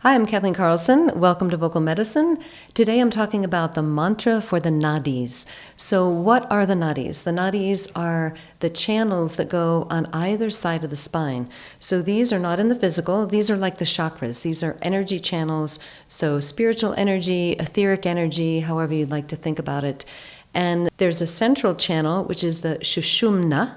Hi, I'm Kathleen Carlson. Welcome to Vocal Medicine. Today I'm talking about the mantra for the Nadis. So what are the Nadis? The Nadis are the channels that go on either side of the spine. So these are not in the physical. These are like the chakras. These are energy channels. So spiritual energy, etheric energy, however you'd like to think about it. And there's a central channel, which is the Sushumna.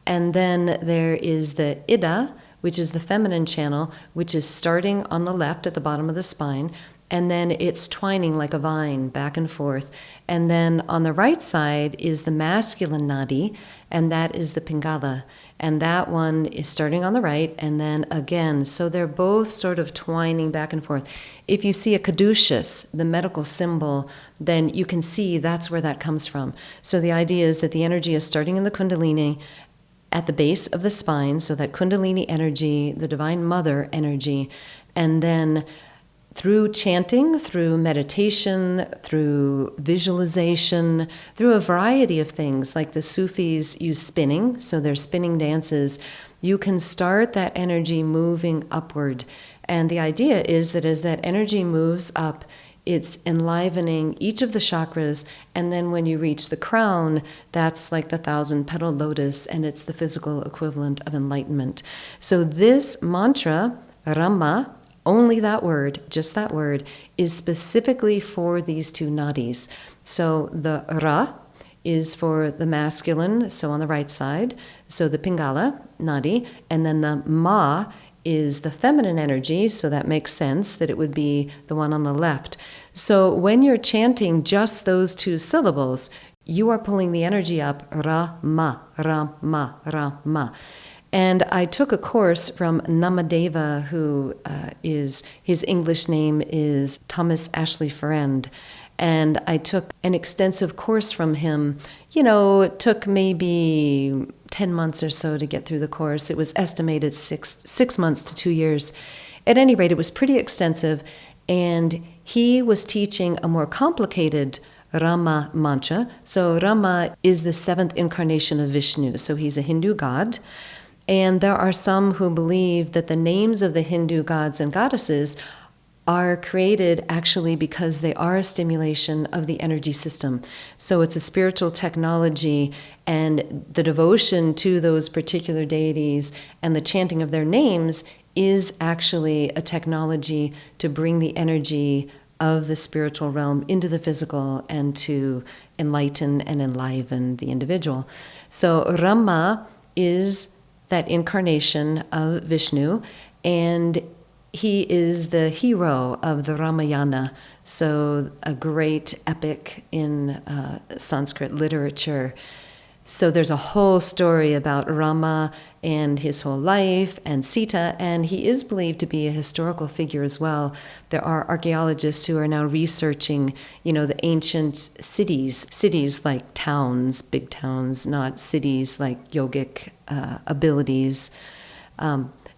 And then there is the Ida, which is the feminine channel, which is starting on the left at the bottom of the spine, and then it's twining like a vine back and forth. And then on the right side is the masculine nadi, and that is the pingala. And that one is starting on the right, and then again. So they're both sort of twining back and forth. If you see a caduceus, the medical symbol, then you can see that's where that comes from. So the idea is that the energy is starting in the Kundalini, at the base of the spine, so that Kundalini energy, the Divine Mother energy, and then through chanting, through meditation, through visualization, through a variety of things, like the Sufis use spinning, so they're spinning dances, you can start that energy moving upward. And the idea is that as that energy moves up, it's enlivening each of the chakras, and then when you reach the crown, that's like the 1,000-petaled lotus, and it's the physical equivalent of enlightenment. So this mantra, Rama, only that word, just that word, is specifically for these two nadis. So the Ra is for the masculine, so on the right side, so the pingala, nadi, and then the Ma is the feminine energy, so that makes sense that it would be the one on the left. So when you're chanting just those two syllables, you are pulling the energy up, Rama, Rama, Rama. And I took a course from Namadeva, who his English name is Thomas Ashley Friend. And I took an extensive course from him. You know, it took maybe 10 months or so to get through the course. It was estimated six months to 2 years. At any rate, it was pretty extensive. And he was teaching a more complicated Rama mantra. So Rama is the seventh incarnation of Vishnu. So he's a Hindu god. And there are some who believe that the names of the Hindu gods and goddesses are created actually because they are a stimulation of the energy system. So it's a spiritual technology, and the devotion to those particular deities and the chanting of their names is actually a technology to bring the energy of the spiritual realm into the physical and to enlighten and enliven the individual. So Rama is that incarnation of Vishnu, and he is the hero of the Ramayana, so a great epic in Sanskrit literature. So there's a whole story about Rama and his whole life and Sita, and he is believed to be a historical figure as well. There are archaeologists who are now researching, the ancient cities like towns, big towns, not cities like yogic abilities.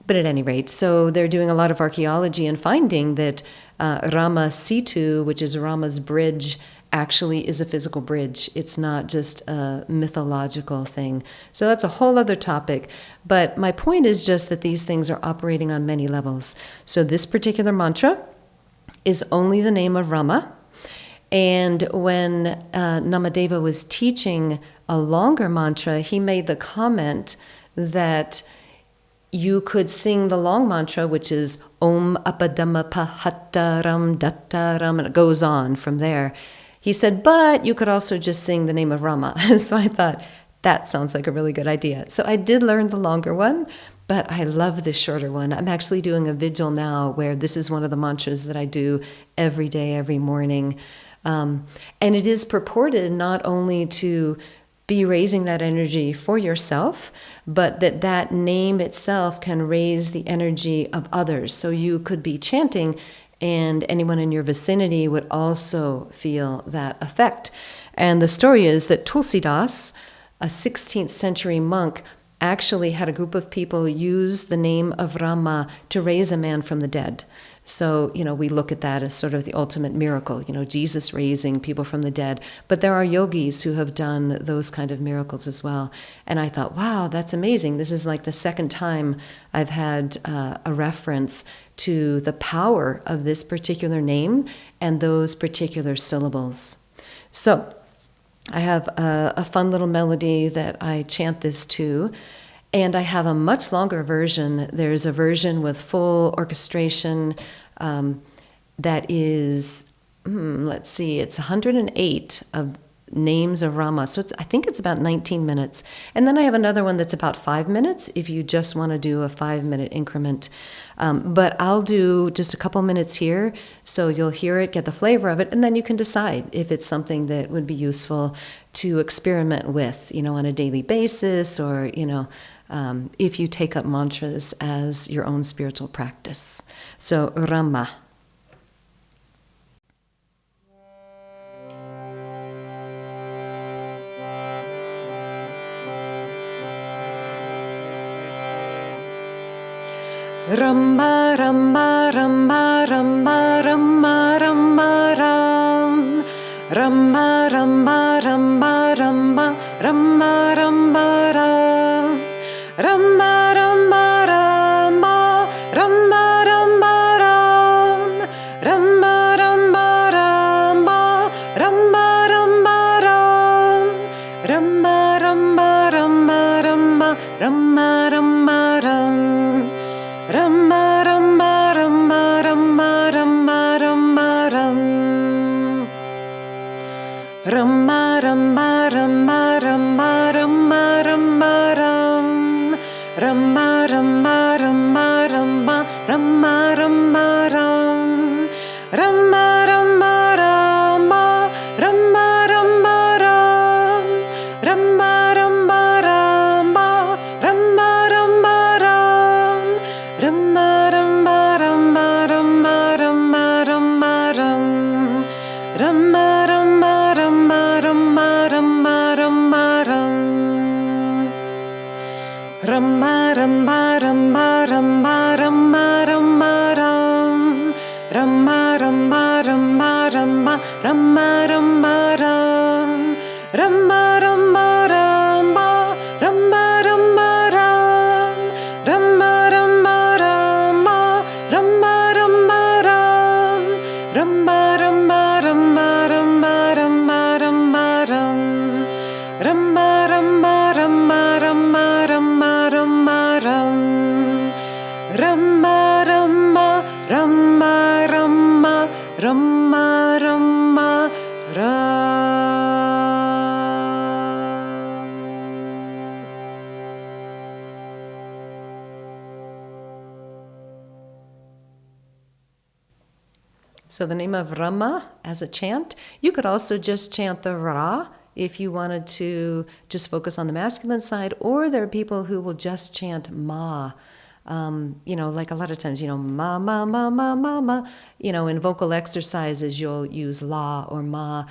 But at any rate, so they're doing a lot of archaeology and finding that Rama Setu, which is Rama's bridge, actually is a physical bridge. It's not just a mythological thing. So that's a whole other topic. But my point is just that these things are operating on many levels. So this particular mantra is only the name of Rama. And when Namadeva was teaching a longer mantra, he made the comment that you could sing the long mantra, which is Om Apadama Pahataram Dattaram, and it goes on from there. He said, but you could also just sing the name of Rama. So I thought, that sounds like a really good idea. So I did learn the longer one, but I love the shorter one. I'm actually doing a vigil now where this is one of the mantras that I do every day, every morning. And it is purported not only to be raising that energy for yourself, but that name itself can raise the energy of others. So you could be chanting and anyone in your vicinity would also feel that effect. And the story is that Tulsidas, a 16th century monk, actually had a group of people use the name of Rama to raise a man from the dead. So, we look at that as sort of the ultimate miracle, Jesus raising people from the dead. But there are yogis who have done those kind of miracles as well. And I thought, wow, that's amazing. This is like the second time I've had a reference to the power of this particular name and those particular syllables. So I have a fun little melody that I chant this to. And I have a much longer version. There's a version with full orchestration that is, let's see, it's 108 of names of Rama. So I think it's about 19 minutes. And then I have another one that's about 5 minutes if you just want to do a 5-minute increment. But I'll do just a couple minutes here so you'll hear it, get the flavor of it, and then you can decide if it's something that would be useful to experiment with, on a daily basis, or, if you take up mantras as your own spiritual practice. So, Rama. Rama, Rama, Rama, Rama, Rama, Rama, Ram. Rama, Rama, Rama, Rama, Rama, Rama, Ram. Rama, Rama, Rama, Rama, Rama, Ram. Rama, Rama, Rama, Rama, Rama, Ram. Rama, Rama, Rama, Rama, Rama, Rama, Ram. Rama, Rama, Rama, Rama, Rama, Rama, Ram. Rama, Rama, Rama, Rama, Rama, Rama, Ram. Rama, Rama, Rama, Rama, Rama, Rama, Ram. Rama, Rama, Rama, Rama, Rama, Ram. Rama, Rama, Rama, Rama, Rama, Ram. Rama, Rama, Rama, Rama, Rama, Rama, Ram. Rama, Rama, Rama, Rama, Rama, Rama, Ram. Rama, Rama, Rama, Rama, Rama, Rama, Ram. Rama, Rama, Rama, Rama, Rama, Rama, Ram. Rama, Rama, Rama, Rama, Rama, Ram. Rama, Rama, Rama, Rama, Rama, Ram. Rama, Rama, Rama, Rama, Rama, Rama, Ram. Rama, Rama, Rama, Rama, Rama, Rama, Ram. Rama, Rama, Rama, Rama, Rama, Rama, Ram. So the name of Rama as a chant. You could also just chant the Ra if you wanted to just focus on the masculine side, or there are people who will just chant Ma. Like a lot of times, ma, ma, ma, ma, ma, ma. In vocal exercises, you'll use La or Ma.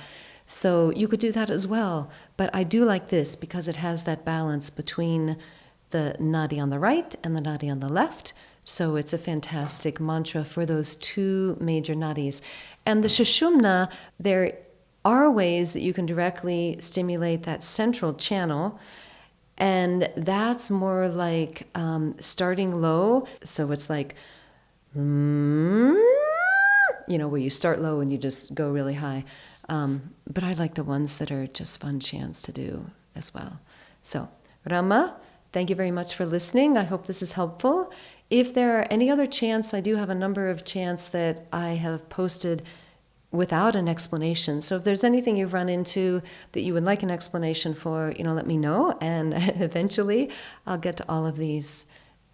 So you could do that as well. But I do like this because it has that balance between the Nadi on the right and the Nadi on the left. So it's a fantastic mantra for those two major nadis. And the Sushumna, there are ways that you can directly stimulate that central channel. And that's more like starting low. So it's like, where you start low and you just go really high. But I like the ones that are just fun chants to do as well. So, Rama, thank you very much for listening. I hope this is helpful. If there are any other chants, I do have a number of chants that I have posted without an explanation. So if there's anything you've run into that you would like an explanation for, let me know, and eventually I'll get to all of these.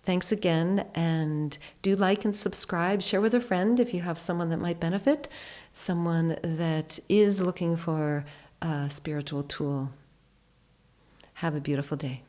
Thanks again, and do like and subscribe. Share with a friend if you have someone that might benefit, someone that is looking for a spiritual tool. Have a beautiful day.